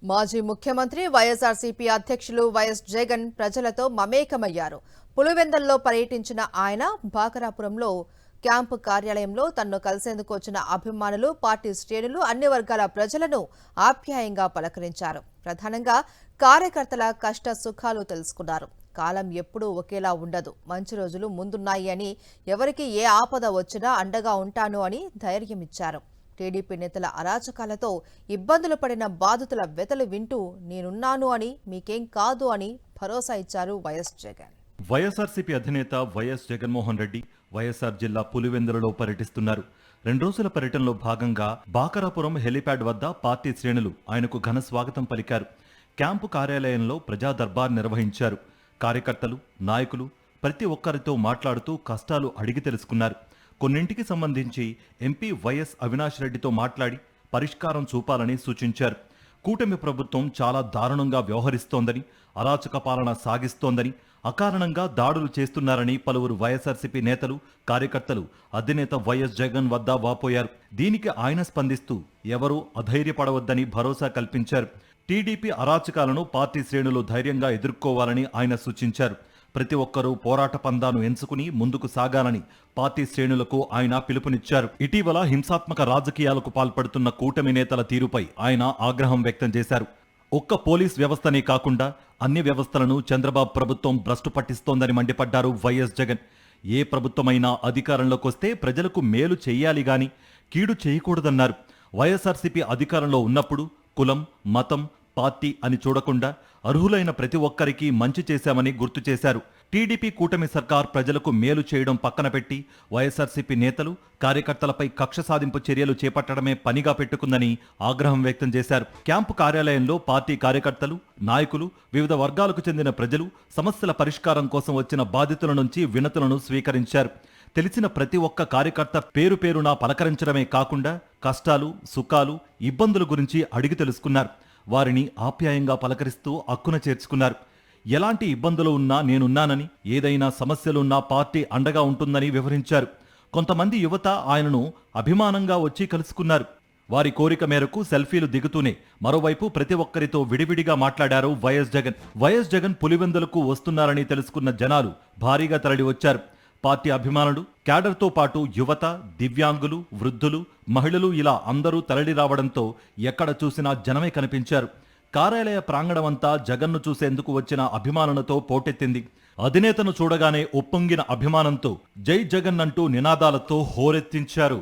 మాజీ ముఖ్యమంత్రి వైఎస్ఆర్సీపీ అధ్యక్షులు వైఎస్ జగన్ ప్రజలతో మమేకమయ్యారు. పులివెందుల్లో పర్యటించిన ఆయన బాకరాపురంలో క్యాంపు కార్యాలయంలో తనను కలిసేందుకు వచ్చిన అభిమానులు, పార్టీ శ్రేణులు, అన్ని వర్గాల ప్రజలను ఆప్యాయంగా పలకరించారు. ప్రధానంగా కార్యకర్తల కష్ట సుఖాలు తెలుసుకున్నారు. కాలం ఎప్పుడూ ఒకేలా ఉండదు, మంచి రోజులు ముందున్నాయి అని, ఎవరికి ఏ ఆపద వచ్చినా అండగా ఉంటాను అని ధైర్యమిచ్చారు. టీడీపీ నేతల అరాచకాలతో ఇబ్బందులు పడిన బాధితుల వెతలు వింటూ నేనున్నాను అని, మీకేం కాదు అని భరోసా ఇచ్చారు వైఎస్ జగన్. వైఎస్ఆర్సీపీ అధినేత వైఎస్ జగన్మోహన్ రెడ్డి వైఎస్ఆర్ జిల్లా పులివెందులలో పర్యటిస్తున్నారు. 2 రోజుల పర్యటనలో భాగంగా బాకరాపురం హెలీప్యాడ్ వద్ద పార్టీ శ్రేణులు ఆయనకు ఘన స్వాగతం పలికారు. క్యాంపు కార్యాలయంలో ప్రజా దర్బార్ నిర్వహించారు. కార్యకర్తలు, నాయకులు ప్రతి ఒక్కరితో మాట్లాడుతూ కష్టాలు అడిగి తెలుసుకున్నారు. కొన్నింటికి సంబంధించి ఎంపీ వైఎస్ అవినాష్ రెడ్డితో మాట్లాడి పరిష్కారం చూపాలని సూచించారు. కూటమి ప్రభుత్వం చాలా దారుణంగా వ్యవహరిస్తోందని, అరాచక పాలన సాగిస్తోందని, అకారణంగా దాడులు చేస్తున్నారని పలువురు వైఎస్ఆర్సీపీ నేతలు, కార్యకర్తలు అధినేత వైఎస్ జగన్ వద్ద వాపోయారు. దీనికి ఆయన స్పందిస్తూ ఎవరూ అధైర్యపడవద్దని భరోసా కల్పించారు. టీడీపీ అరాచకాలను పార్టీ శ్రేణులు ధైర్యంగా ఎదుర్కోవాలని ఆయన సూచించారు. ప్రతి ఒక్కరూ పోరాట పందాను ఎంచుకుని ముందుకు సాగాలని పార్టీ శ్రేణులకు ఆయన పిలుపునిచ్చారు. ఇటీవల హింసాత్మక రాజకీయాలకు పాల్పడుతున్న కూటమి నేతల తీరుపై ఆయన ఆగ్రహం వ్యక్తం చేశారు. ఒక్క పోలీస్ వ్యవస్థనే కాకుండా అన్ని వ్యవస్థలను చంద్రబాబు ప్రభుత్వం భ్రష్టు పట్టిస్తోందని మండిపడ్డారు వైఎస్ జగన్. ఏ ప్రభుత్వమైనా అధికారంలోకి వస్తే ప్రజలకు మేలు చేయాలి గాని కీడు చేయకూడదన్నారు. వైఎస్ఆర్సీపీ అధికారంలో ఉన్నప్పుడు కులం, మతం, పార్టీ అని చూడకుండా అర్హులైన ప్రతి ఒక్కరికి మంచి చేశామని గుర్తు చేశారు. టీడీపీ కూటమి సర్కార్ ప్రజలకు మేలు చేయడం పక్కన పెట్టి వైఎస్ఆర్సీపీ నేతలు, కార్యకర్తలపై కక్ష సాధింపు చర్యలు చేపట్టడమే పనిగా పెట్టుకుందని ఆగ్రహం వ్యక్తం చేశారు. క్యాంపు కార్యాలయంలో పార్టీ కార్యకర్తలు, నాయకులు, వివిధ వర్గాలకు చెందిన ప్రజలు సమస్యల పరిష్కారం కోసం వచ్చిన బాధితుల నుంచి వినతులను స్వీకరించారు. తెలిసిన ప్రతి ఒక్క కార్యకర్త పేరు పేరునా పలకరించడమే కాకుండా కష్టాలు, సుఖాలు, ఇబ్బందుల గురించి అడిగి తెలుసుకున్నారు. వారిని ఆప్యాయంగా పలకరిస్తూ అక్కున చేర్చుకున్నారు. ఎలాంటి ఇబ్బందులు ఉన్నా నేనున్నానని, ఏదైనా సమస్యలున్నా పార్టీ అండగా ఉంటుందని వివరించారు. కొంతమంది యువత ఆయనను అభిమానంగా వచ్చి కలుసుకున్నారు. వారి కోరిక మేరకు సెల్ఫీలు దిగుతూనే మరోవైపు ప్రతి ఒక్కరితో విడివిడిగా మాట్లాడారు వైఎస్ జగన్. వైఎస్ జగన్ పులివెందులకు వస్తున్నారని తెలుసుకున్న జనాలు భారీగా తరలి వచ్చారు. పార్టీ అభిమానులు, క్యాడర్తో పాటు యువత, దివ్యాంగులు, వృద్ధులు, మహిళలు ఇలా అందరూ తరలి రావడంతో ఎక్కడ చూసినా జనమే కనిపించారు. కార్యాలయ ప్రాంగణమంతా జగన్ను చూసేందుకు వచ్చిన అభిమానులతో పోటెత్తింది. అధినేతను చూడగానే ఉప్పొంగిన అభిమానంతో జై జగన్ అంటూ నినాదాలతో హోరెత్తించారు.